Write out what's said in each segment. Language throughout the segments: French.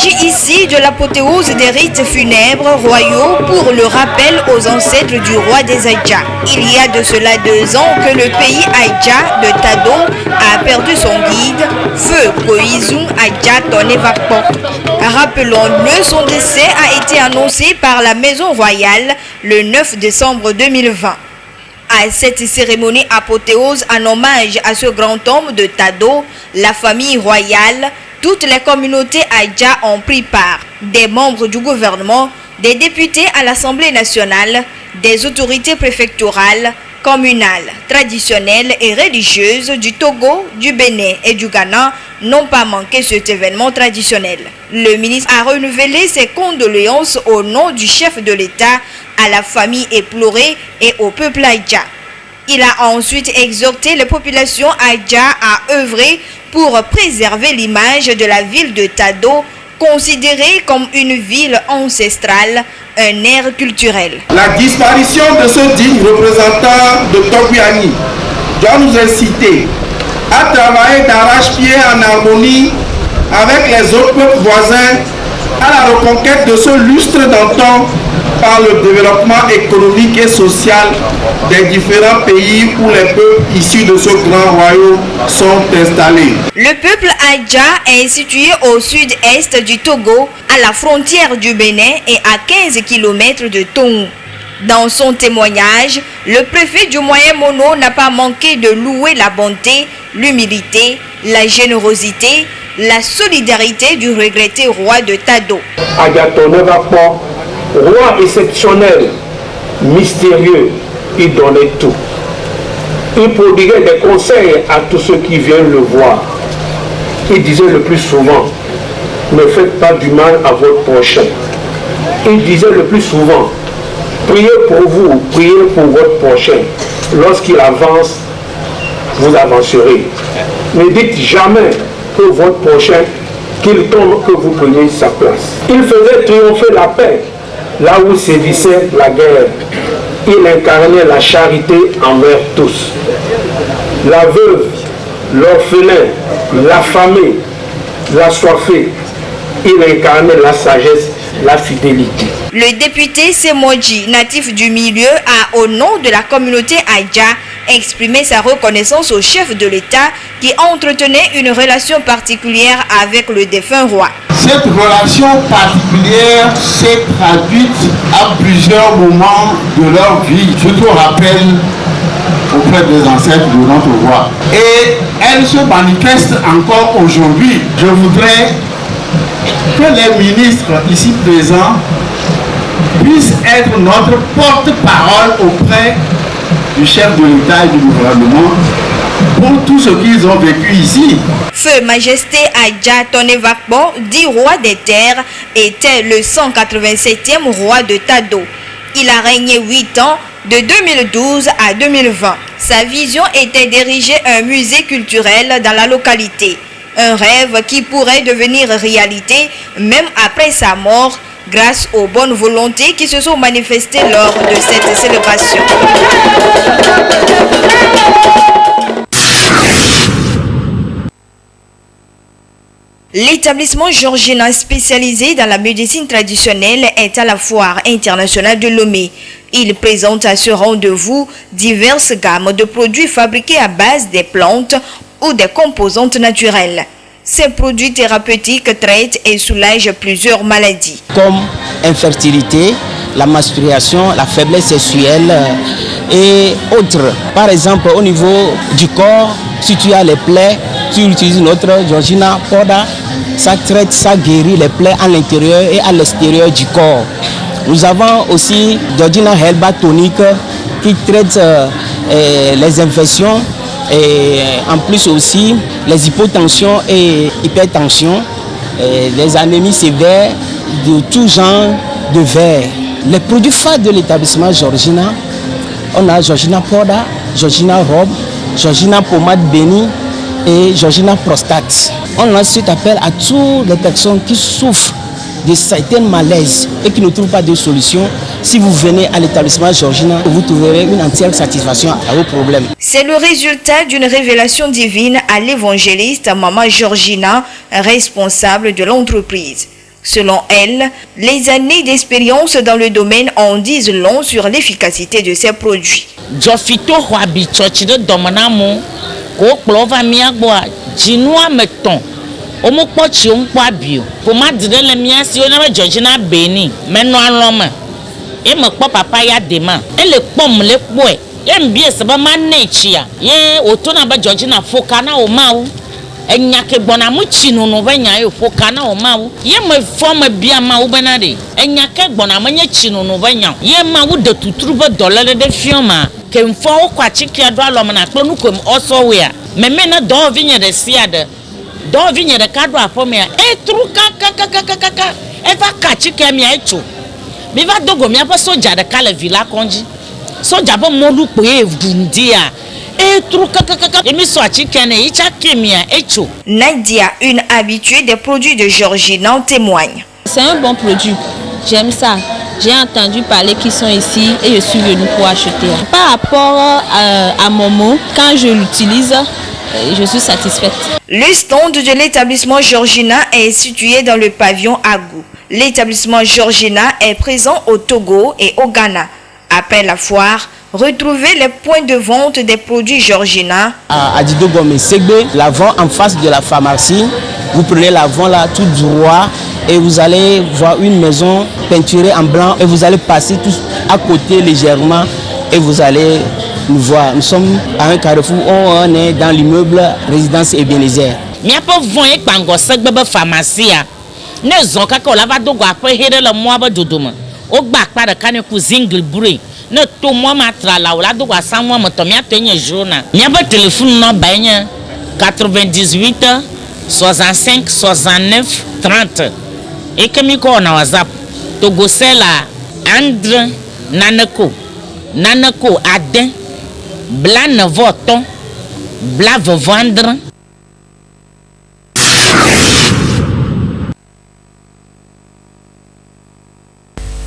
s'agit ici de l'apothéose des rites funèbres royaux pour le rappel aux ancêtres du roi des Aïdja. Il y a de cela 2 ans que le pays Aïdja de Tado a perdu son guide, Feu Koizou Aïdja Tonevakpo. Rappelons-le, son décès a été annoncé par la Maison Royale le 9 décembre 2020. À cette cérémonie apothéose en hommage à ce grand homme de Tado, la famille royale, toutes les communautés Aïdja ont pris part, des membres du gouvernement, des députés à l'Assemblée nationale, des autorités préfectorales, communales, traditionnelles et religieuses du Togo, du Bénin et du Ghana n'ont pas manqué cet événement traditionnel. Le ministre a renouvelé ses condoléances au nom du chef de l'État à la famille éplorée et au peuple Aïdja. Il a ensuite exhorté les populations Aïdja à œuvrer pour préserver l'image de la ville de Tado, considérée comme une ville ancestrale, un aire culturel. La disparition de ce digne représentant de Togouani doit nous inciter à travailler d'arrache-pied en harmonie avec les autres peuples voisins à la reconquête de ce lustre d'antan par le développement économique et social des différents pays où les peuples issus de ce grand royaume sont installés. Le peuple Aïdja est situé au sud-est du Togo, à la frontière du Bénin et à 15 km de Tongu. Dans son témoignage, le préfet du Moyen Mono n'a pas manqué de louer la bonté, l'humilité, la générosité, la solidarité du regretté roi de Tado. Roi exceptionnel, mystérieux, il donnait tout. Il prodiguait des conseils à tous ceux qui viennent le voir. Il disait le plus souvent, ne faites pas du mal à votre prochain. Il disait le plus souvent, priez pour vous, priez pour votre prochain. Lorsqu'il avance, vous avancerez. Ne dites jamais que votre prochain, qu'il tombe, que vous preniez sa place. Il faisait triompher la paix là où sévissait la guerre. Il incarnait la charité envers tous. La veuve, l'orphelin, l'affamé, l'assoiffé, il incarnait la sagesse, la fidélité. Le député Semoji, natif du milieu, a, au nom de la communauté Aïdja, exprimé sa reconnaissance au chef de l'État qui entretenait une relation particulière avec le défunt roi. Cette relation particulière s'est traduite à plusieurs moments de leur vie. Je te rappelle auprès des ancêtres de notre roi. Et elle se manifeste encore aujourd'hui. Je voudrais que les ministres ici présents puissent être notre porte-parole auprès du chef de l'État et du gouvernement pour tout ce qu'ils ont vécu ici. Feu Majesté Aïdja Tonevakpo, dit roi des terres, était le 187e roi de Tado. Il a régné 8 ans, de 2012 à 2020. Sa vision était d'ériger un musée culturel dans la localité. Un rêve qui pourrait devenir réalité même après sa mort, grâce aux bonnes volontés qui se sont manifestées lors de cette célébration. L'établissement Georgina spécialisé dans la médecine traditionnelle est à la foire internationale de Lomé. Il présente à ce rendez-vous diverses gammes de produits fabriqués à base des plantes ou des composantes naturelles. Ces produits thérapeutiques traitent et soulagent plusieurs maladies. Comme infertilité, la menstruation, la faiblesse sexuelle et autres. Par exemple, au niveau du corps, si tu as les plaies, tu utilises notre Georgina Poda. Ça traite, ça guérit les plaies à l'intérieur et à l'extérieur du corps. Nous avons aussi Georgina Helba Tonique qui traite les infections et en plus aussi les hypotensions et hypertensions, les anémies sévères de tout genre de verre. Les produits phares de l'établissement Georgina, on a Georgina Poda, Georgina Robe, Georgina Pommade Bénie et Georgina Prostate. On ensuite appelle à toutes les personnes qui souffrent de certains malaises et qui ne trouvent pas de solution. Si vous venez à l'établissement Georgina, vous trouverez une entière satisfaction à vos problèmes. C'est le résultat d'une révélation divine à l'évangéliste Maman Georgina, responsable de l'entreprise. Selon elle, les années d'expérience dans le domaine en disent long sur l'efficacité de ces produits. Jofito Huabi Chochido Domanamo, Oklova Miagua, Jinua Meton, Omopochi Umpabio, Poma Didele Miasi, Onama Georgina Beni, Menoa Roma, Emma Papaya Dema, et le pomme le boy, MBS Bama Nature, Ye, Otonaba Georgina Fokana o Mau. Enyake bonamu chinu no benya yo fokana o mawu ye me forme bia mawu benade enyake bonamu nye chinu no benya ye mawu de tutruba dollar de fioma kem fo kwa chiki ado alom na kponu kom also we me na do vinye de siade do vinye de kado afome e tru kaka e va ka chiki mi echo mi va dogo mi apa soja de kala villa konji soja bo molu pe dundia. Nadia, une habituée des produits de Georgina, en témoigne. C'est un bon produit. J'aime ça. J'ai entendu parler qu'ils sont ici et je suis venue pour acheter. Par rapport à Momo, quand je l'utilise, je suis satisfaite. Le stand de l'établissement Georgina est situé dans le pavillon Agou. L'établissement Georgina est présent au Togo et au Ghana. Après la foire, retrouvez les points de vente des produits Georgina. À Adido Gomé Segbe, l'avant en face de la pharmacie. Vous prenez l'avant là tout droit et vous allez voir une maison peinturée en blanc et vous allez passer tout à côté légèrement et vous allez nous voir. Nous sommes à un carrefour, on est dans l'immeuble Résidence Ebenezer. Mia pas voyer pango Segbe pharmacie. Ne zonka ko la va dogo après hele le mois ba dodoma. O gba pa de kane ku zingle bré. Ne to moi matra la ola do kwa 100 mois moto mi atenye journal. Mi aba téléphone no baña 98 65 69 30. Et que mi ko na WhatsApp Togo Sela Andre Nanako Aden Bla ne voton Bla veut vendre.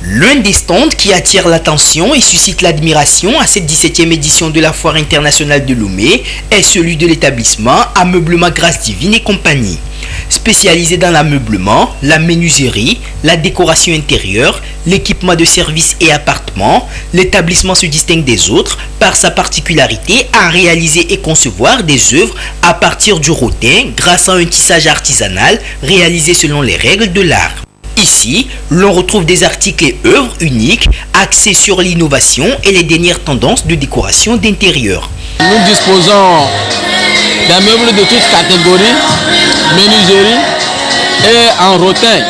L'un des stands qui attire l'attention et suscite l'admiration à cette 17e édition de la Foire internationale de Lomé est celui de l'établissement Ameublement Grâce Divine et compagnie. Spécialisé dans l'ameublement, la menuiserie, la décoration intérieure, l'équipement de services et appartements, l'établissement se distingue des autres par sa particularité à réaliser et concevoir des œuvres à partir du rotin grâce à un tissage artisanal réalisé selon les règles de l'art. Ici, l'on retrouve des articles et œuvres uniques axés sur l'innovation et les dernières tendances de décoration d'intérieur. Nous disposons d'un meuble de toutes catégories, menuiserie et en rotin.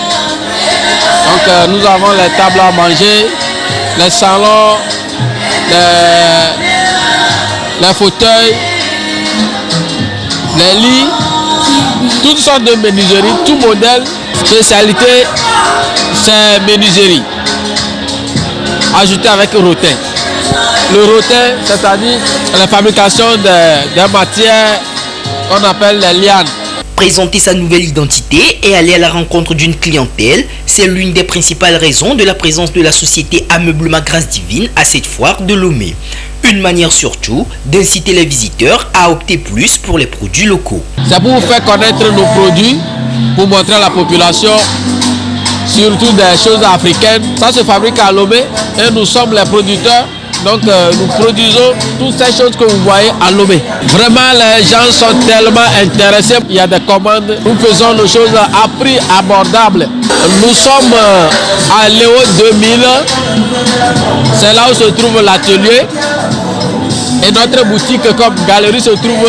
Donc nous avons les tables à manger, les salons, les fauteuils, les lits, toutes sortes de menuiserie, tout modèle. Spécialité, c'est menuiserie, ajouté avec rotin. Le rotin, c'est-à-dire la fabrication des matières qu'on appelle les lianes. Présenter sa nouvelle identité et aller à la rencontre d'une clientèle, c'est l'une des principales raisons de la présence de la société Ameublement Grâce Divine à cette foire de Lomé. Une manière surtout d'inciter les visiteurs à opter plus pour les produits locaux. C'est pour vous faire connaître nos produits, pour montrer à la population surtout des choses africaines. Ça se fabrique à Lomé et nous sommes les producteurs. Donc nous produisons toutes ces choses que vous voyez à Lomé. Vraiment les gens sont tellement intéressés. Il y a des commandes. Nous faisons nos choses à prix abordable. Nous sommes à Léo 2000. C'est là où se trouve l'atelier. Et notre boutique comme galerie se trouve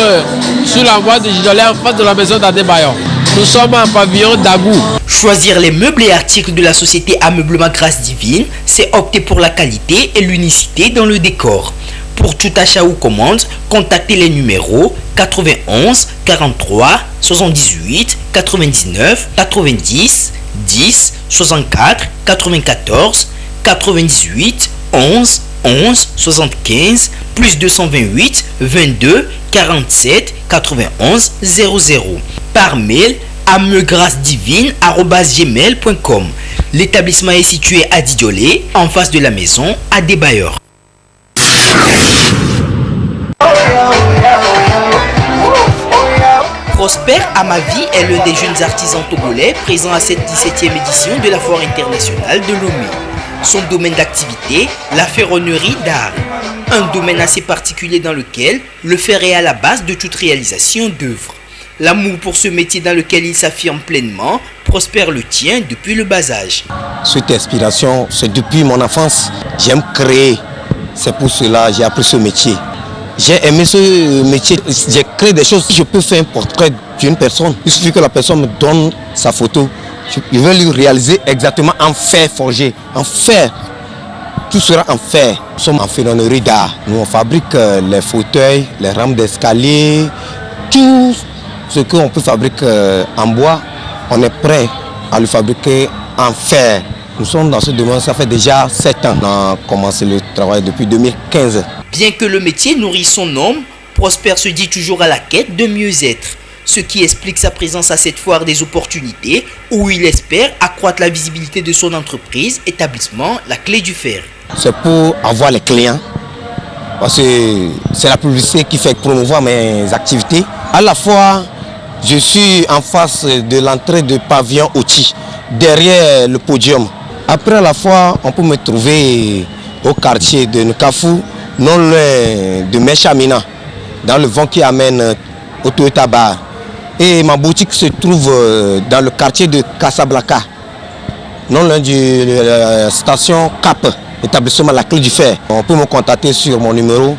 sur la voie de Gidolé en face de la maison d'Adebayor. Nous sommes en pavillon d'Agou. Choisir les meubles et articles de la société Ameublement Grâce Divine, c'est opter pour la qualité et l'unicité dans le décor. Pour tout achat ou commande, contactez les numéros 91 43 78 99 90 10 64 94 98 11 11 75 plus 228 22 47 91 00. Par mail amegrâcedivine@gmail.com. L'établissement est situé à Didiolé, en face de la maison Adebayor. Prosper Amavi est l'un des jeunes artisans togolais présents à cette 17e édition de la Foire internationale de Lomé. Son domaine d'activité, la ferronnerie d'art. Un domaine assez particulier dans lequel le fer est à la base de toute réalisation d'œuvres. L'amour pour ce métier dans lequel il s'affirme pleinement, Prosper le tient depuis le bas âge. Cette inspiration, c'est depuis mon enfance. J'aime créer. C'est pour cela que j'ai appris ce métier. J'ai aimé ce métier. J'ai créé des choses. Je peux faire un portrait d'une personne. Il suffit que la personne me donne sa photo. Je vais lui réaliser exactement en fer forgé, en fer. Tout sera en fer. Nous sommes en ferronnerie d'art. Nous, on fabrique les fauteuils, les rampes d'escalier, tout ce qu'on peut fabriquer en bois, on est prêt à le fabriquer en fer. Nous sommes dans ce domaine, ça fait déjà 7 ans. On a commencé le travail depuis 2015. Bien que le métier nourrisse son homme, Prosper se dit toujours à la quête de mieux-être. Ce qui explique sa présence à cette foire des opportunités où il espère accroître la visibilité de son entreprise, établissement La Clé du Fer. C'est pour avoir les clients, parce que c'est la publicité qui fait promouvoir mes activités. À la fois, je suis en face de l'entrée de pavillon Oti, derrière le podium. Après la fois, on peut me trouver au quartier de Nkafou, non loin de Mechamina, dans le vent qui amène au Toyota Bar. Et ma boutique se trouve dans le quartier de Casablanca, non loin de la station Cap, établissement La Clé du Fer. On peut me contacter sur mon numéro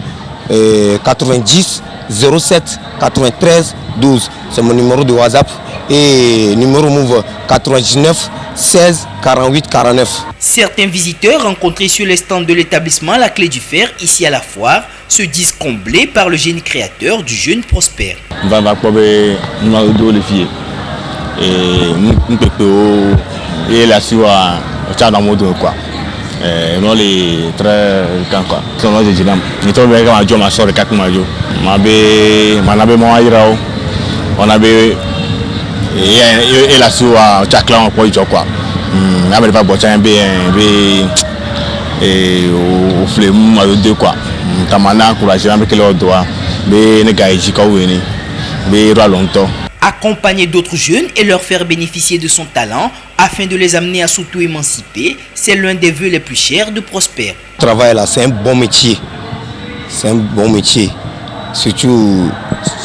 90 07 93 12. C'est mon numéro de WhatsApp et numéro Move 99 16 48 49. Certains visiteurs rencontrés sur les stands de l'établissement La Clé du Fer ici à la foire se disent comblés par le génie créateur du jeune Prosper. Et la siwa dans mon dos quoi. Non les très quand quoi. Son nom de Dinam. Ni to be ka ma sort ka kuma jo. Manabe mo ayira o. On avait et la siwa chakla on quoi quoi. Na be pas botin be et au flemme ma de quoi. Tamana encourager avec le doigt. Be ne gaiji ka weni. Be ro longtemps. Accompagner d'autres jeunes et leur faire bénéficier de son talent afin de les amener à s'auto-émanciper, c'est l'un des vœux les plus chers de Prosper. Le travail là, c'est un bon métier. C'est un bon métier. Surtout,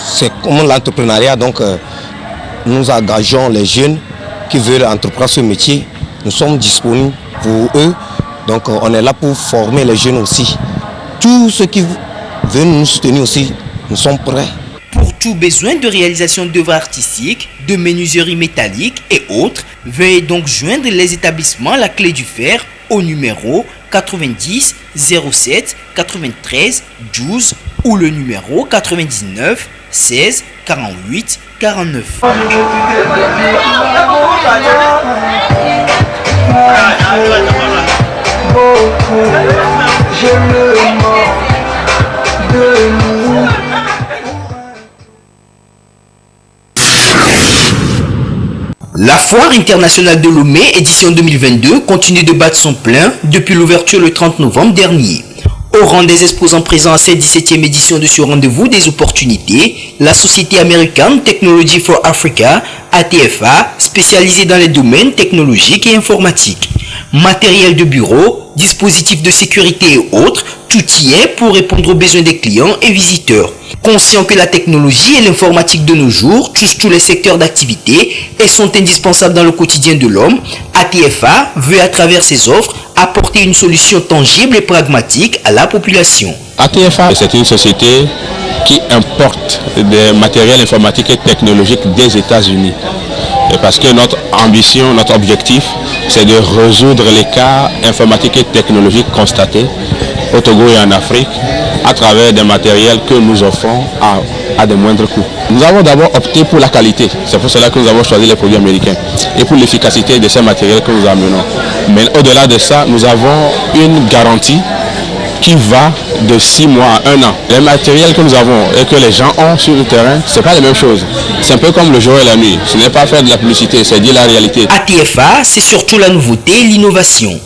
c'est comme l'entrepreneuriat. Donc, nous engageons les jeunes qui veulent entreprendre ce métier. Nous sommes disponibles pour eux. Donc, on est là pour former les jeunes aussi. Tous ceux qui veulent nous soutenir aussi, nous sommes prêts. Pour tout besoin de réalisation d'œuvres artistiques, de menuiserie métallique et autres, veuillez donc joindre les établissements La Clé du Fer au numéro 90 07 93 12 ou le numéro 99 16 48 49. La Foire internationale de Lomé, édition 2022, continue de battre son plein depuis l'ouverture le 30 novembre dernier. Au rang des exposants présents à cette 17e édition de ce rendez-vous des opportunités, la société américaine Technology for Africa, ATFA, spécialisée dans les domaines technologiques et informatiques. Matériel de bureau, dispositifs de sécurité et autres, tout y est pour répondre aux besoins des clients et visiteurs. Conscient que la technologie et l'informatique de nos jours touchent tous les secteurs d'activité et sont indispensables dans le quotidien de l'homme, ATFA veut à travers ses offres apporter une solution tangible et pragmatique à la population. ATFA, c'est une société qui importe des matériels informatiques et technologiques des États-Unis. Et parce que notre ambition, notre objectif, c'est de résoudre les cas informatiques et technologiques constatés au Togo et en Afrique à travers des matériels que nous offrons à de moindres coûts. Nous avons d'abord opté pour la qualité, c'est pour cela que nous avons choisi les produits américains et pour l'efficacité de ces matériels que nous amenons. Mais au-delà de ça, nous avons une garantie qui va de 6 mois à 1 an. Les matériels que nous avons et que les gens ont sur le terrain, ce n'est pas la même chose. C'est un peu comme le jour et la nuit. Ce n'est pas faire de la publicité, c'est dire la réalité. ATFA, c'est surtout la nouveauté et l'innovation.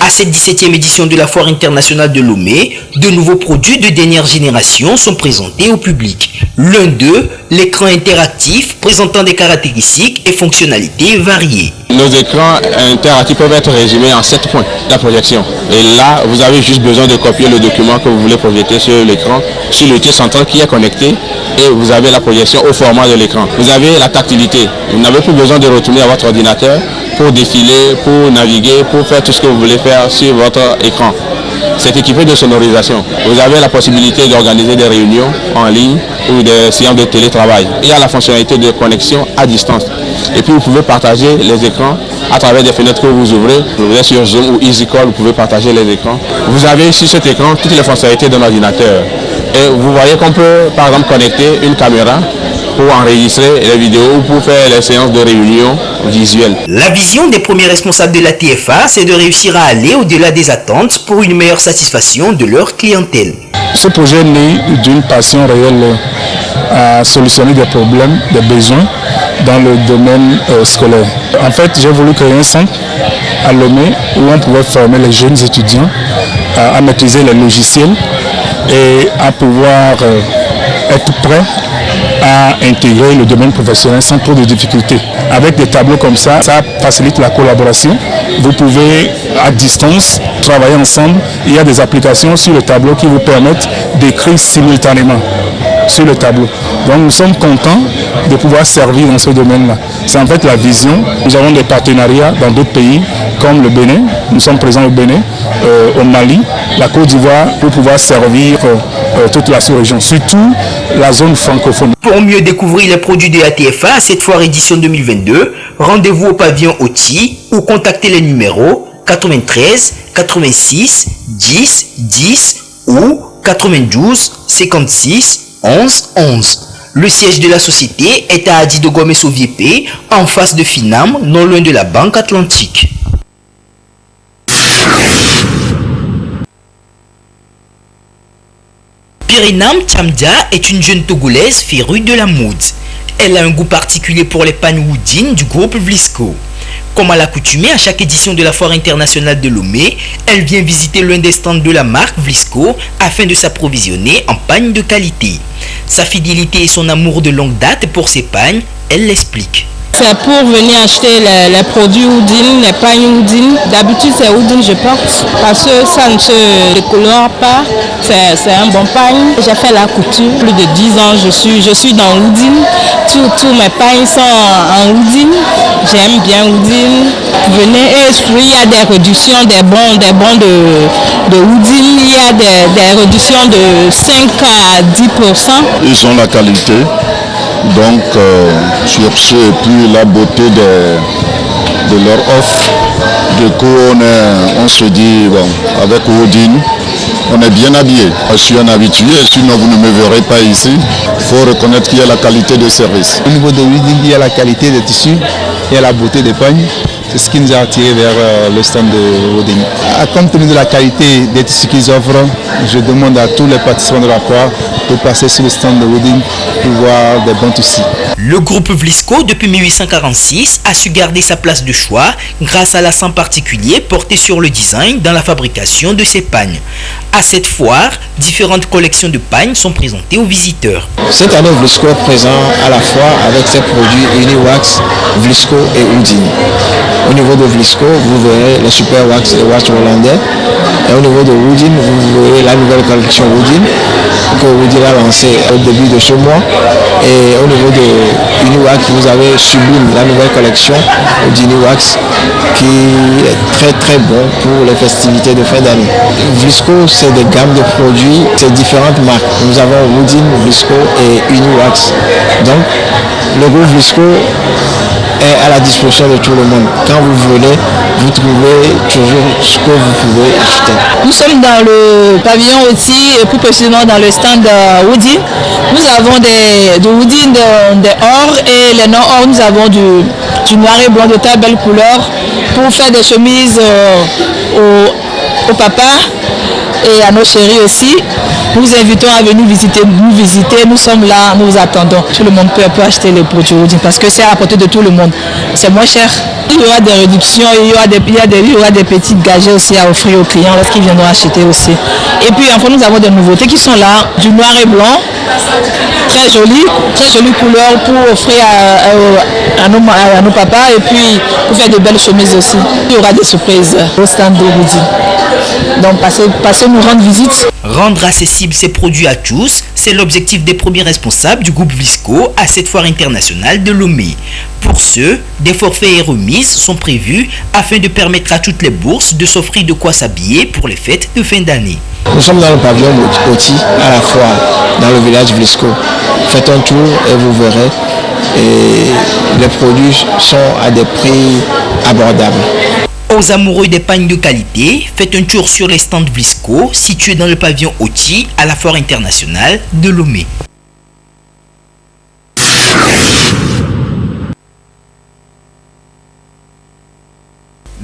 À cette 17e édition de la Foire internationale de Lomé, de nouveaux produits de dernière génération sont présentés au public. L'un d'eux, l'écran interactif présentant des caractéristiques et fonctionnalités variées. Nos écrans interactifs peuvent être résumés en 7 points, la projection. Et là, vous avez juste besoin de copier le document que vous voulez projeter sur l'écran, sur le tube central qui est connecté, et vous avez la projection au format de l'écran. Vous avez la tactilité. Vous n'avez plus besoin de retourner à votre ordinateur pour défiler, pour naviguer, pour faire tout ce que vous voulez faire sur votre écran. C'est équipé de sonorisation. Vous avez la possibilité d'organiser des réunions en ligne ou des séances de télétravail. Il y a la fonctionnalité de connexion à distance. Et puis vous pouvez partager les écrans à travers des fenêtres que vous ouvrez. Vous êtes sur Zoom ou EasyCall, vous pouvez partager les écrans. Vous avez sur cet écran toutes les fonctionnalités d'un ordinateur. Et vous voyez qu'on peut par exemple connecter une caméra pour enregistrer les vidéos ou pour faire les séances de réunion visuelles. La vision des premiers responsables de la TFA, c'est de réussir à aller au-delà des attentes pour une meilleure satisfaction de leur clientèle. Ce projet est né d'une passion réelle à solutionner des problèmes, des besoins dans le domaine scolaire. En fait, j'ai voulu créer un centre à Lomé où on pouvait former les jeunes étudiants à maîtriser les logiciels et à pouvoir être prêts à intégrer le domaine professionnel sans trop de difficultés. Avec des tableaux comme ça facilite la collaboration. Vous pouvez à distance travailler ensemble. Il y a des applications sur le tableau qui vous permettent d'écrire simultanément sur le tableau. Donc nous sommes contents de pouvoir servir dans ce domaine-là. C'est en fait la vision. Nous avons des partenariats dans d'autres pays comme le Bénin. Nous sommes présents au Bénin, au Mali, la Côte d'Ivoire pour pouvoir servir toute la sous-région, surtout la zone francophone. Pour mieux découvrir les produits de la TFA à cette foire édition 2022, rendez-vous au pavillon Oti ou contactez les numéros 93 86 10 10 ou 92 56 11 11. Le siège de la société est à Adidogo-Messo-Viépé, en face de Finam, non loin de la Banque Atlantique. Pirinam Tchamdia est une jeune Togolaise férue de la mode. Elle a un goût particulier pour les pagnes Woodin du groupe Vlisco. Comme à l'accoutumée à chaque édition de la Foire internationale de Lomé, elle vient visiter l'un des stands de la marque Vlisco afin de s'approvisionner en pagnes de qualité. Sa fidélité et son amour de longue date pour ses pagnes, elle l'explique. C'est pour venir acheter les produits Woodin, les pagnes Woodin. D'habitude c'est Woodin je porte parce que ça ne se décolore pas. C'est un bon pagne. J'ai fait la couture, plus de 10 ans je suis dans Woodin. Tous mes pagnes sont en Woodin. J'aime bien Woodin. Venez et il y a des réductions, des bons de Woodin. Il y a des réductions de 5 à 10%. Ils ont la qualité. Donc sur ce et puis la beauté de leur offre, du coup on se dit bon, avec Woodin on est bien habillé. Je suis un habitué, sinon vous ne me verrez pas ici. Il faut reconnaître qu'il y a la qualité de service. Au niveau de Woodin, il y a la qualité des tissus, il y a la beauté des pagnes. C'est ce qui nous a attiré vers le stand de Woodin. Compte tenu de la qualité des tissus qu'ils offrent, je demande à tous les participants de la foire de passer sur le stand de Woodin pour voir des bons tissus. Le groupe Vlisco, depuis 1846, a su garder sa place de choix grâce à l'accent particulier porté sur le design dans la fabrication de ses pagnes. À cette foire, différentes collections de pagnes sont présentées aux visiteurs. Cette année, Vlisco est présent à la foire avec ses produits Uniwax, Vlisco et Woodin. Au niveau de Vlisco, vous verrez les super wax et wax hollandais. Et au niveau de Woodin, vous verrez la nouvelle collection Woodin que Woodin a lancée au début de ce mois. Et au niveau de Uniwax, vous avez Sublime, la nouvelle collection d'Uniwax qui est très très bon pour les festivités de fin d'année. Vlisco, c'est des gammes de produits, c'est différentes marques. Nous avons Woodin, Vlisco et Uniwax. Donc, le groupe Vlisco est à la disposition de tout le monde. Quand vous voulez, vous trouvez toujours ce que vous pouvez acheter. Nous sommes dans le pavillon aussi, et plus précisément dans le stand de Woodin. Nous avons de Woodin de or et les non-or, nous avons du noir et blanc de très belle couleur pour faire des chemises au papa. et à nos chéris aussi. Nous vous invitons à venir nous visiter. Nous sommes là, nous vous attendons. Tout le monde peut acheter les produits Woodin parce que c'est à la portée de tout le monde. C'est moins cher. Il y aura des réductions, il y aura des petites gadgets aussi à offrir aux clients lorsqu'ils viendront acheter aussi. Et puis enfin nous avons des nouveautés qui sont là, du noir et blanc, très jolie couleur pour offrir à nos papas et puis pour faire de belles chemises aussi. Il y aura des surprises au stand de Woodin. Donc passez nous rendre visite. Rendre accessibles ces produits à tous, c'est l'objectif des premiers responsables du groupe Vlisco à cette foire internationale de Lomé. Pour ce, des forfaits et remises sont prévus afin de permettre à toutes les bourses de s'offrir de quoi s'habiller pour les fêtes de fin d'année. Nous sommes dans le pavillon Oti à la foire, dans le village Vlisco. Faites un tour et vous verrez. Et les produits sont à des prix abordables. Aux amoureux des pagnes de qualité, faites un tour sur les stands Vlisco situés dans le pavillon Oti à la foire internationale de Lomé.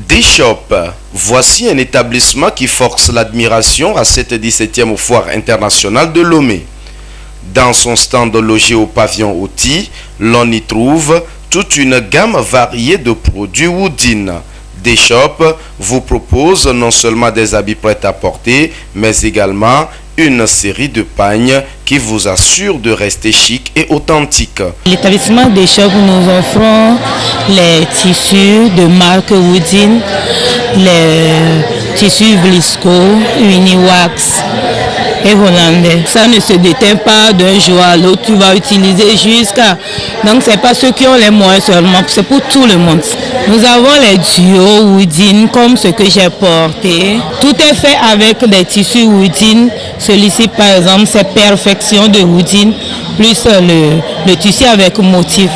D-Shop, voici un établissement qui force l'admiration à cette 17e foire internationale de Lomé. Dans son stand logé au pavillon Oti, l'on y trouve toute une gamme variée de produits Woodin. D-Shop vous propose non seulement des habits prêts à porter, mais également une série de pagnes qui vous assurent de rester chic et authentique. L'établissement D-Shop, nous offrons les tissus de marque Woodin, les tissus Vlisco, Uniwax et hollandais. Ça ne se déteint pas d'un jour à l'autre, tu vas utiliser jusqu'à... Donc c'est pas ceux qui ont les moyens seulement, c'est pour tout le monde. Nous avons les duos Woodin comme ce que j'ai porté. Tout est fait avec des tissus Woodin. Celui-ci par exemple c'est perfection de Woodin plus le tissu avec motif.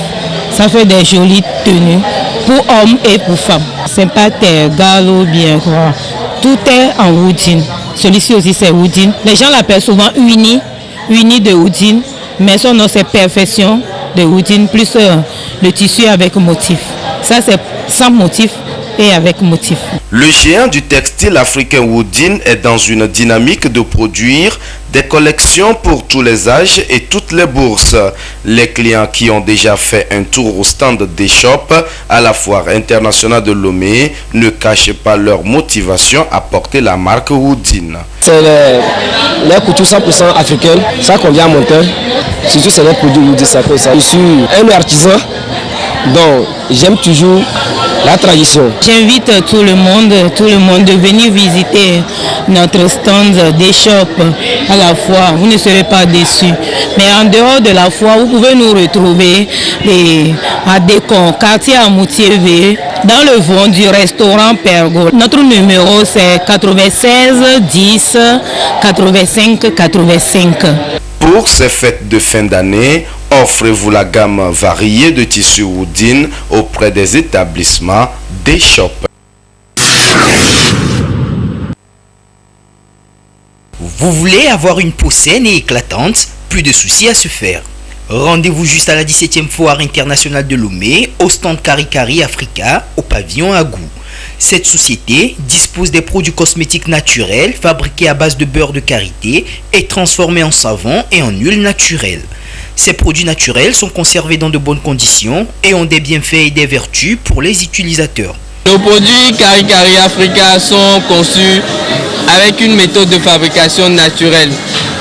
Ça fait des jolies tenues pour hommes et pour femmes. C'est pas tergal ou bien quoi. Tout est en Woodin. Celui-ci aussi c'est Woodin. Les gens l'appellent souvent uni de Woodin, mais son nom c'est perfection de Woodin plus le tissu avec motif. Ça c'est sans motif et avec motif. Le géant du textile africain Woodin est dans une dynamique de produire des collections pour tous les âges et toutes les bourses. Les clients qui ont déjà fait un tour au stand des shops à la foire internationale de Lomé ne cachent pas leur motivation à porter la marque Woodin. C'est les coutures 100% africaines, ça convient à mon teint. Surtout c'est les produits Woodin, ça fait ça. Je suis un artisan, donc j'aime toujours la tradition. J'invite tout le monde de venir visiter notre stand des shops à la foire. Vous ne serez pas déçus. Mais en dehors de la foire, vous pouvez nous retrouver à Décon, quartier à Moutier-V, dans le vent du restaurant Pergo. Notre numéro c'est 96 10 85 85. Pour ces fêtes de fin d'année, offrez-vous la gamme variée de tissus Woodin auprès des établissements des shops. Vous voulez avoir une peau saine et éclatante? Plus de soucis à se faire. Rendez-vous juste à la 17e foire internationale de Lomé, au stand Kari Africa, au pavillon Agou. Cette société dispose des produits cosmétiques naturels fabriqués à base de beurre de karité et transformés en savon et en huile naturelle. Ces produits naturels sont conservés dans de bonnes conditions et ont des bienfaits et des vertus pour les utilisateurs. Nos produits Kari Africa sont conçus avec une méthode de fabrication naturelle.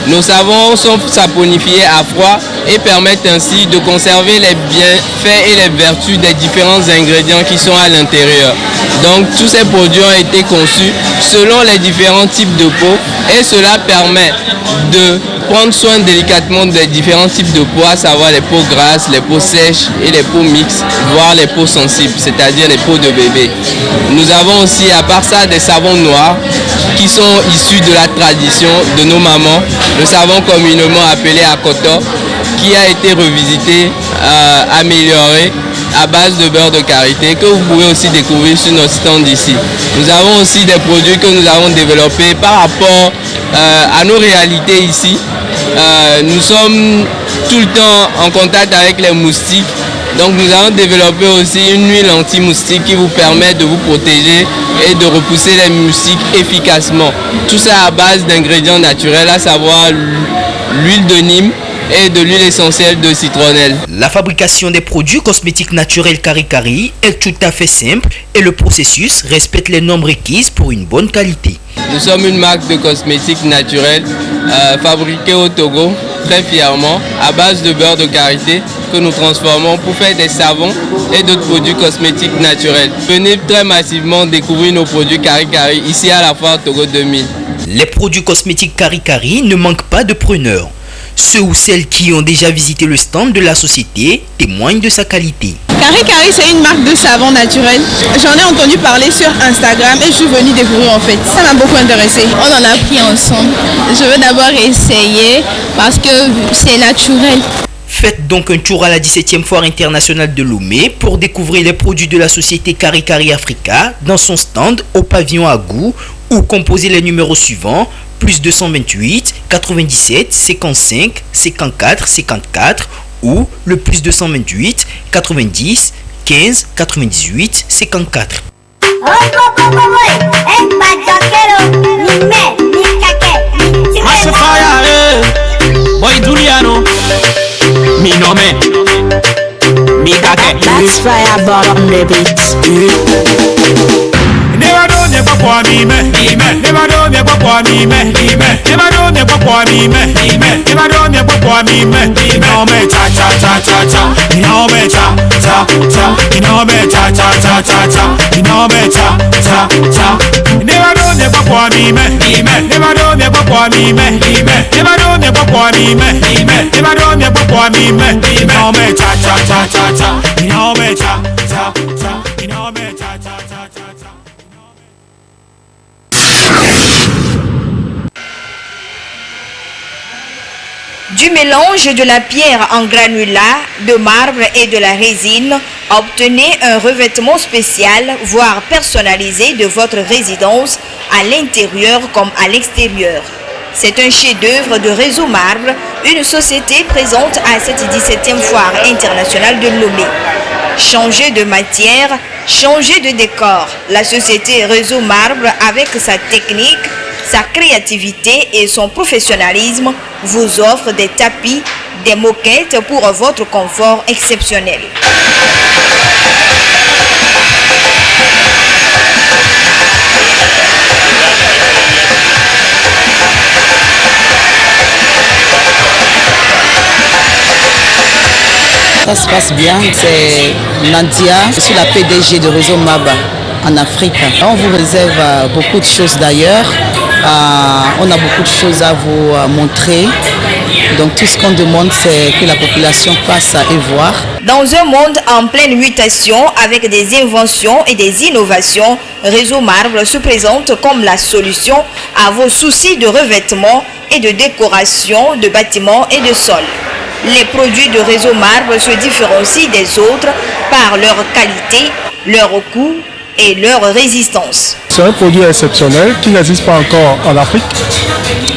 Nos savons sont saponifiés à froid et permettent ainsi de conserver les bienfaits et les vertus des différents ingrédients qui sont à l'intérieur. Donc tous ces produits ont été conçus selon les différents types de peau et cela permet de prendre soin délicatement des différents types de peau, à savoir les peaux grasses, les peaux sèches et les peaux mixtes, voire les peaux sensibles, c'est-à-dire les peaux de bébé. Nous avons aussi à part ça des savons noirs qui sont issus de la tradition de nos mamans. Le savon communément appelé Akoto, qui a été revisité, amélioré à base de beurre de karité, que vous pouvez aussi découvrir sur notre stand ici. Nous avons aussi des produits que nous avons développés par rapport à nos réalités ici. Nous sommes tout le temps en contact avec les moustiques Donc nous allons développer aussi une huile anti-moustique qui vous permet de vous protéger et de repousser les moustiques efficacement. Tout ça à base d'ingrédients naturels, à savoir l'huile de Nîmes et de l'huile essentielle de citronnelle. La fabrication des produits cosmétiques naturels Kari est tout à fait simple et le processus respecte les normes requises pour une bonne qualité. Nous sommes une marque de cosmétiques naturels fabriquée au Togo, très fièrement, à base de beurre de karité que nous transformons pour faire des savons et d'autres produits cosmétiques naturels. Venez très massivement découvrir nos produits Kari ici à la foire Togo 2000. Les produits cosmétiques Kari ne manquent pas de preneurs. Ceux ou celles qui ont déjà visité le stand de la société témoignent de sa qualité. Kari, c'est une marque de savon naturel. J'en ai entendu parler sur Instagram et je suis venue découvrir en fait. Ça m'a beaucoup intéressé. On en a pris ensemble. Je veux d'abord essayer parce que c'est naturel. Faites donc un tour à la 17e foire internationale de Lomé pour découvrir les produits de la société Kari Africa dans son stand au pavillon Agou ou composez les numéros suivants plus 228 97 55 54 54 ou le plus 228 90 15 98 54. That's fire bottom the beats. Never do me papa me me. Never do me papa me me. Never do me papa me me. Never do me papa me me. No me cha cha cha cha cha. No me cha cha cha. No me cha cha cha cha cha. No me cha cha cha. Never do me papa me me. Never do me papa me me. Never do me papa me me. Never do me papa me me. No me cha cha cha cha cha. No me cha cha cha. No me cha cha cha cha cha. Du mélange de la pierre en granulat, de marbre et de la résine, obtenez un revêtement spécial, voire personnalisé de votre résidence à l'intérieur comme à l'extérieur. C'est un chef-d'œuvre de Réseau Marbre, une société présente à cette 17e foire internationale de Lomé. Changez de matière, changez de décor. La société Réseau Marbre, avec sa technique, sa créativité et son professionnalisme, vous offre des tapis, des moquettes pour votre confort exceptionnel. Ça se passe bien, c'est Nadia, je suis la PDG de Réseau Maba en Afrique. On vous réserve beaucoup de choses d'ailleurs, on a beaucoup de choses à vous montrer. Donc tout ce qu'on demande, c'est que la population passe et voir. Dans un monde en pleine mutation avec des inventions et des innovations, Réseau Marbre se présente comme la solution à vos soucis de revêtement et de décoration de bâtiments et de sols. Les produits de Réseau Marbre se différencient des autres par leur qualité, leur coût et leur résistance. C'est un produit exceptionnel qui n'existe pas encore en Afrique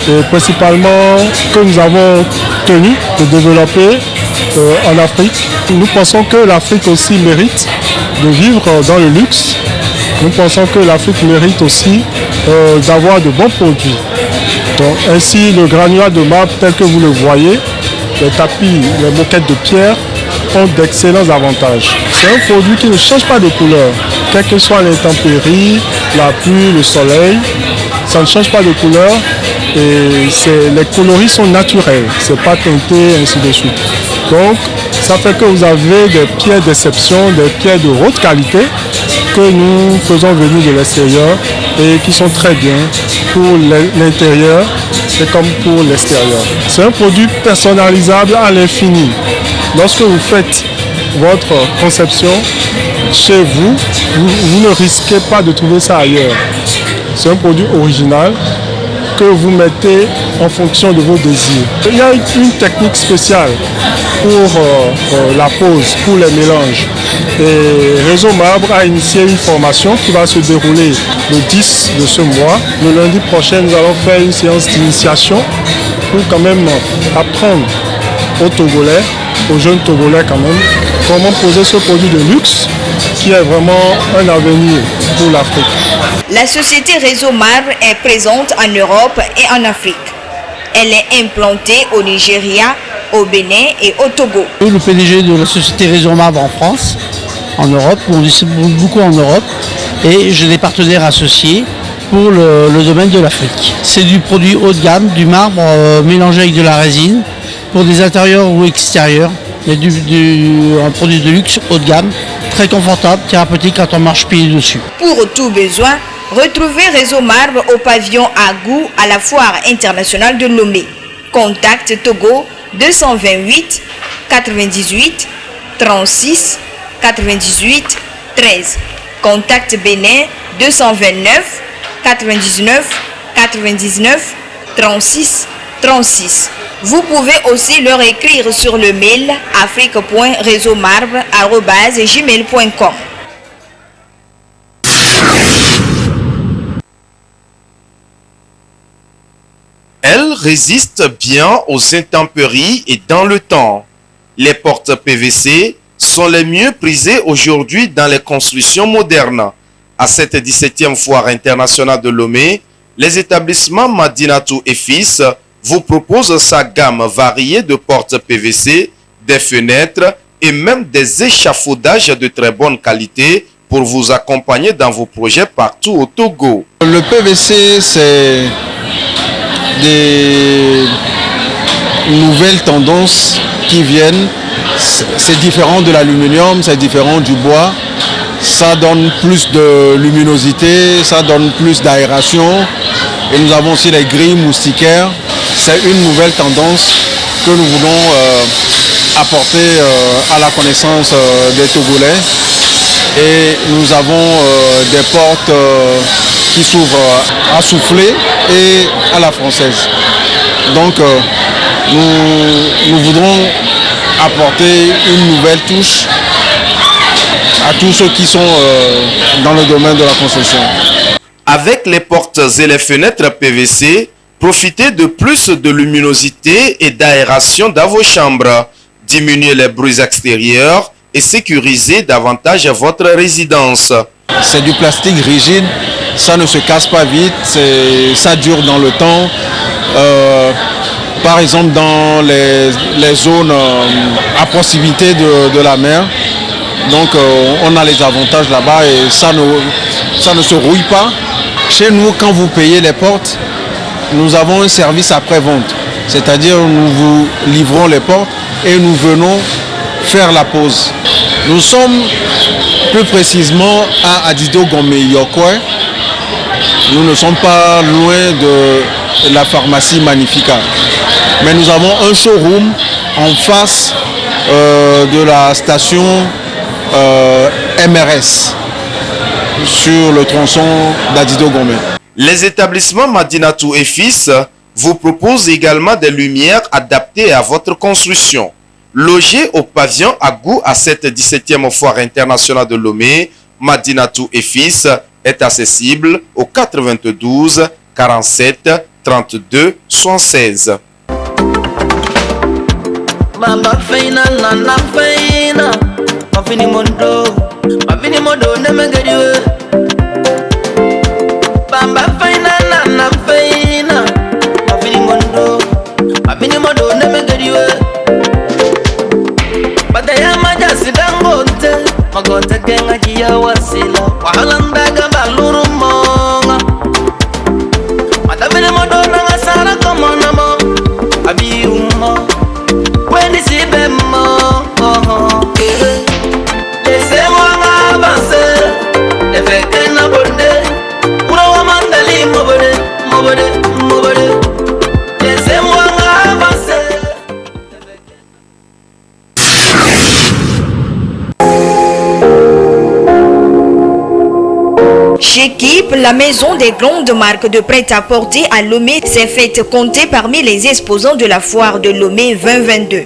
et principalement que nous avons tenu de développer en Afrique. Nous pensons que l'Afrique aussi mérite de vivre dans le luxe. Nous pensons que l'Afrique mérite aussi d'avoir de bons produits. Donc, ainsi, le granulat de marbre tel que vous le voyez, les tapis, les moquettes de pierre ont d'excellents avantages. C'est un produit qui ne change pas de couleur, quelles que soient les intempéries, la pluie, le soleil, ça ne change pas de couleur et les coloris sont naturels, c'est pas teinté, ainsi de suite. Donc, ça fait que vous avez des pierres d'exception, des pierres de haute qualité que nous faisons venir de l'extérieur et qui sont très bien pour l'intérieur et comme pour l'extérieur. C'est un produit personnalisable à l'infini. Lorsque vous faites votre conception chez vous, vous ne risquez pas de trouver ça ailleurs. C'est un produit original que vous mettez en fonction de vos désirs. Il y a une technique spéciale pour la pose, pour les mélanges. Et Réseau Marbre a initié une formation qui va se dérouler le 10 de ce mois. Le lundi prochain, nous allons faire une séance d'initiation pour quand même apprendre aux Togolais aux jeunes Togolais quand même, comment poser ce produit de luxe qui est vraiment un avenir pour l'Afrique. La société Réseau Marbre est présente en Europe et en Afrique. Elle est implantée au Nigeria, au Bénin et au Togo. Le PDG de la société Réseau Marbre en France, en Europe, on distribue beaucoup en Europe et j'ai des partenaires associés pour le domaine de l'Afrique. C'est du produit haut de gamme, du marbre mélangé avec de la résine pour des intérieurs ou extérieurs. Il y a un produit de luxe haut de gamme, très confortable, thérapeutique quand on marche pieds dessus. Pour tout besoin, retrouvez Réseau Marbre au pavillon Agou à la Foire internationale de Lomé. Contact Togo 228 98 36 98 13. Contact Bénin 229 99 99 36 36. Vous pouvez aussi leur écrire sur le mail afrique.réseaumarbre@gmail.com. Elle résiste bien aux intempéries et dans le temps. Les portes PVC sont les mieux prisées aujourd'hui dans les constructions modernes. À cette 17e foire internationale de Lomé, les établissements Madinatou et Fils vous proposent sa gamme variée de portes PVC, des fenêtres et même des échafaudages de très bonne qualité pour vous accompagner dans vos projets partout au Togo. Le PVC, c'est des nouvelles tendances qui viennent. C'est différent de l'aluminium, c'est différent du bois. Ça donne plus de luminosité, ça donne plus d'aération. Et nous avons aussi les grilles moustiquaires. C'est une nouvelle tendance que nous voulons apporter à la connaissance des Togolais. Et nous avons des portes qui s'ouvrent à souffler et à la française. Donc nous voudrons apporter une nouvelle touche à tous ceux qui sont dans le domaine de la construction. Avec les portes et les fenêtres PVC, profitez de plus de luminosité et d'aération dans vos chambres. Diminuez les bruits extérieurs et sécurisez davantage votre résidence. C'est du plastique rigide, ça ne se casse pas vite, ça dure dans le temps. Par exemple dans les zones à proximité de la mer. Donc on a les avantages là-bas et ça ne se rouille pas. Chez nous, quand vous payez les portes, nous avons un service après-vente. C'est-à-dire nous vous livrons les portes et nous venons faire la pose. Nous sommes plus précisément à Adido Gomé Yokwe. Nous ne sommes pas loin de la pharmacie Magnifica. Mais nous avons un showroom en face de la station MRS sur le tronçon d'Adido Gomé. Les établissements Madinatou et Fils vous proposent également des lumières adaptées à votre construction. Logé au pavillon Agou à cette 17e foire internationale de Lomé, Madinatou et Fils est accessible au 92 47 32 76. Bamba feina na feina mafini mondo nemegediwe Bamba feina na feina mafini mondo nemegediwe Badaya majasi dangote magote kenga jiya wasila wahalanda gamba lurumonga Madamene mondo nanga sara komona mo abiumo When si bemo, laissez-moi avancer, ne fais que n'aborder, pour un mandali mobile, laissez-moi avancer. Chez Kip, la maison des grandes marques de prêt-à-porter à Lomé s'est faite compter parmi les exposants de la foire de Lomé 2022.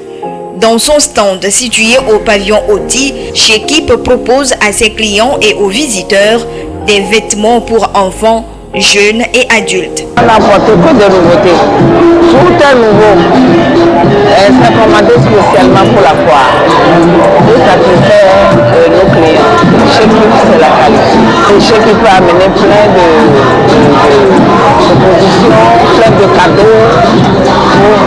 Dans son stand situé au pavillon Oti, chez Kip propose à ses clients et aux visiteurs des vêtements pour enfants, jeunes et adultes. On n'apporte que des nouveautés. Tout est nouveau. C'est commandé spécialement pour la foire. Pour satisfaire nos clients. Chez qui c'est la qualité. Et chez qui peut amener plein de propositions, plein de cadeaux pour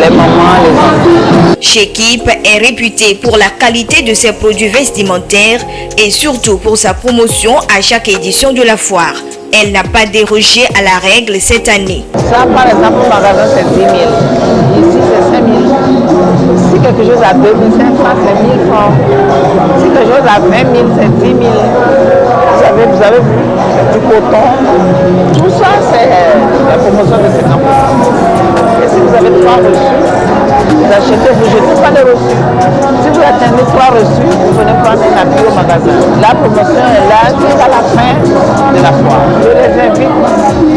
les mamans, les enfants. Chekip est réputé pour la qualité de ses produits vestimentaires et surtout pour sa promotion à chaque édition de la foire. Elle n'a pas dérogé à la règle cette année. Ça, par exemple, au magasin, c'est 10 000. Ici, c'est 5 000. Si quelque chose à 2 500, c'est 1 000 francs. Si quelque chose à 20 000, c'est 10 000. Vous avez vu, c'est du coton. Tout ça, c'est la promotion de 50%. Et si vous avez 3 reçus, vous achetez, vous ne jetez pas les reçus. Si vous attendez 3 reçus, vous venez prendre un habit au magasin. La promotion est là jusqu'à la fin de la foire. Je les invite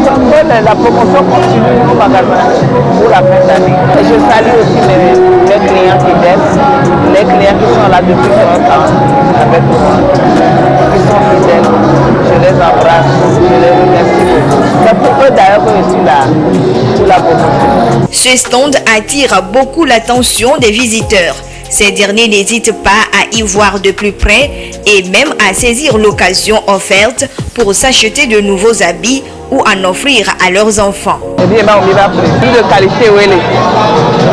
que la promotion continue au magasin pour la fin d'année. Et je salue aussi mes clients qui restent, les clients qui sont là depuis longtemps avec moi, qui sont fidèles. Je les embrasse, je les remercie beaucoup. C'est pour eux d'ailleurs que je suis là pour la promotion. Ce stand attire beaucoup l'attention des visiteurs. Ces derniers n'hésitent pas à y voir de plus près et même à saisir l'occasion offerte pour s'acheter de nouveaux habits ou en offrir à leurs enfants. Plus de qualité, oui.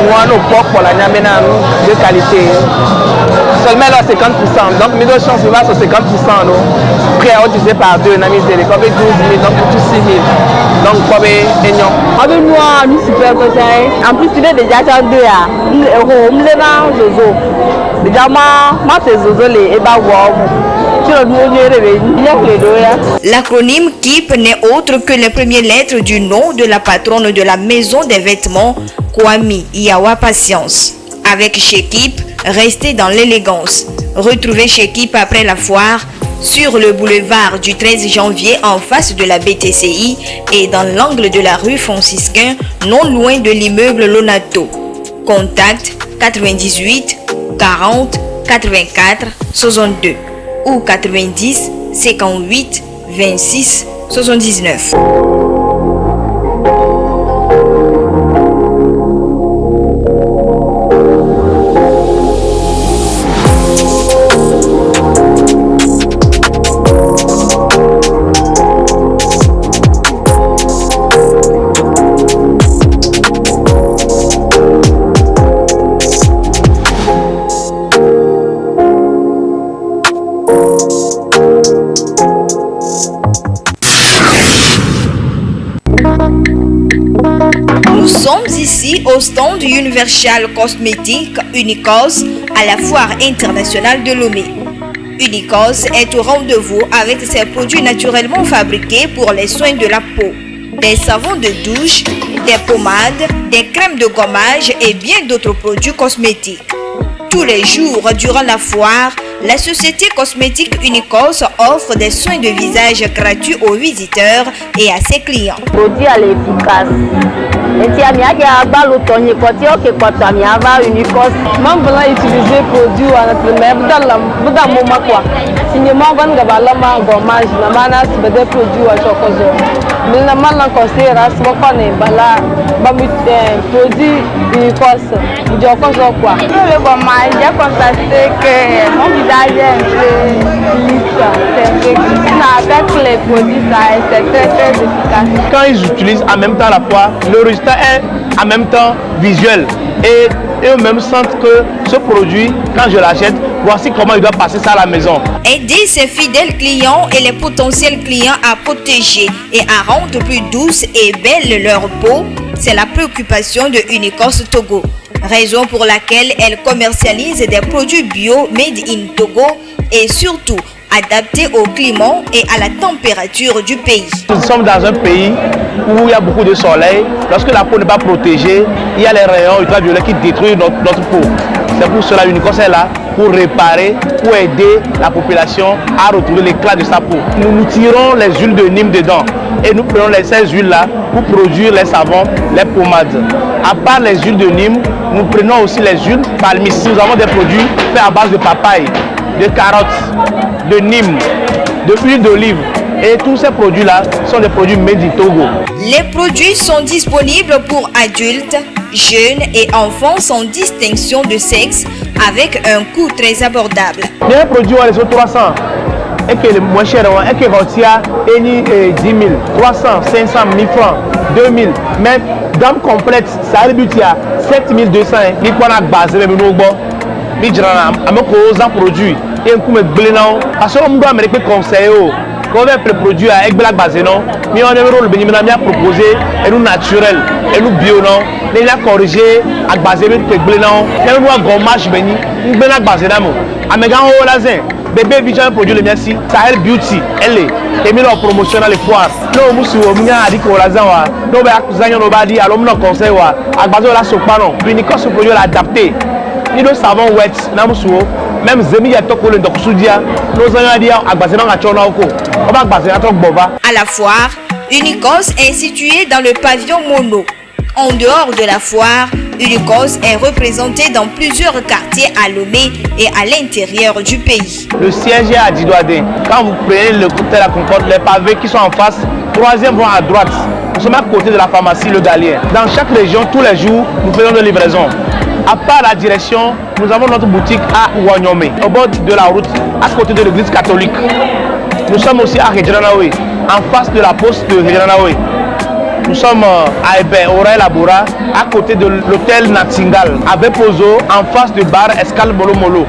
Moi, nos porcs pour la nyamena, de qualité. Seulement là, 50%. Donc, mes deux chances, c'est 50%. Prêt à utiliser par deux, on a mis des 12 000, donc tout 6 000. Donc, quoi, aignan. Avec moi, je suis super content. En plus, il est déjà en deux. On me lève un zozo. Déjà, moi, c'est zozo, les L'acronyme KIP n'est autre que les premières lettres du nom de la patronne de la maison des vêtements, Kwame Yawa Patience. Avec Chekip, restez dans l'élégance. Retrouvez Chekip après la foire sur le boulevard du 13 janvier en face de la BTCI et dans l'angle de la rue Franciscain, non loin de l'immeuble Lonato. Contact 98 40 84 62 ou 90 58 26 79. Nous sommes ici au stand Universal Cosmétique Unicos à la Foire internationale de Lomé. Unicos est au rendez-vous avec ses produits naturellement fabriqués pour les soins de la peau. Des savons de douche, des pommades, des crèmes de gommage et bien d'autres produits cosmétiques. Tous les jours durant la foire, la société cosmétique Unicos offre des soins de visage gratuits aux visiteurs et à ses clients. Produit à l'efficace. Et si on a un utiliser produit à notre même dans le moment quoi. Si nous avons un gommage, nous avons des produits à chaque jour. Nous avons un conseil à ce moment produit Unicos. Nous avons quoi. Le gommage, j'ai constaté que mon visage est un peu lisse. Avec les produits, c'est très très efficace. Quand ils utilisent en même temps la poire, le résultat est en même temps visuel. Et eux-mêmes sentent que ce produit, quand je l'achète, voici comment il doit passer ça à la maison. Aider ses fidèles clients et les potentiels clients à protéger et à rendre plus douce et belle leur peau, c'est la préoccupation de Unicos Togo. Raison pour laquelle elle commercialise des produits bio made in Togo et surtout adaptés au climat et à la température du pays. Nous sommes dans un pays où il y a beaucoup de soleil. Lorsque la peau n'est pas protégée, il y a les rayons ultraviolets qui détruisent notre peau. C'est pour cela Unicos est là pour réparer, pour aider la population à retrouver l'éclat de sa peau. Nous tirons les huiles de Nîmes dedans et nous prenons ces huiles-là pour produire les savons, les pommades. À part les huiles de Nîmes, nous prenons aussi les huiles palmicées. Nous avons des produits faits à base de papaye, de carottes, de Nîmes, de huile d'olive Et tous ces produits-là sont des produits made in Togo. Les produits sont disponibles pour adultes, jeunes et enfants sans distinction de sexe avec un coût très abordable. Il y a un produit où les autres 300 et que le moins cher et que Rotia est 10 000, 300, 500, 1000 francs, 2000. Même gamme complète, ça a débuté à 7200. Il y a une base, mais nous il y a un produit et un coup de blé. Parce que nous avons des conseils. Quand on fait le produit avec Black Bazenon, mais on a proposé et nous naturel et nous bio non, les a corrigé avec Bazenon avec blé non, les nous a gommage béni, nous Black Bazenon. Amégan au lasin, bébé vision produit le merci, Sahel Beauty, elle est mis en promotion dans les foires. Nous musu au mien a dit que au lasin wa, nous ba accusation nous ba dit alors nous conseil wa, avec Bazenon la sopano, puis ni quand ce produit l'adapté. Ni le savon wet, na musu même Zemi ya toko le Doksoudia, nous allons dire à Bazenon à Tchonako. À la foire, Unicos est située dans le pavillon Mono. En dehors de la foire, Unicos est représenté dans plusieurs quartiers à Lomé et à l'intérieur du pays. Le siège est à Didouadé. Quand vous prenez le côté de la Concorde, les pavés qui sont en face, troisième vont à droite. Nous sommes à côté de la pharmacie Le Galien. Dans chaque région, tous les jours, nous faisons des livraisons. À part la direction, nous avons notre boutique à Ouanyomé, au bord de la route, à côté de l'église catholique. Nous sommes aussi à Redjanawe, en face de la poste de Redjanawe. Nous sommes à Ebe, Ora Labora, à côté de l'hôtel Natingal, à Bepozo, en face du bar Escale Molo Molo.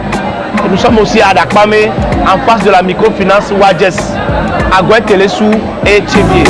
Nous sommes aussi à Dakpame, en face de la microfinance Wajes, à Gouet Telesou et Tchébier.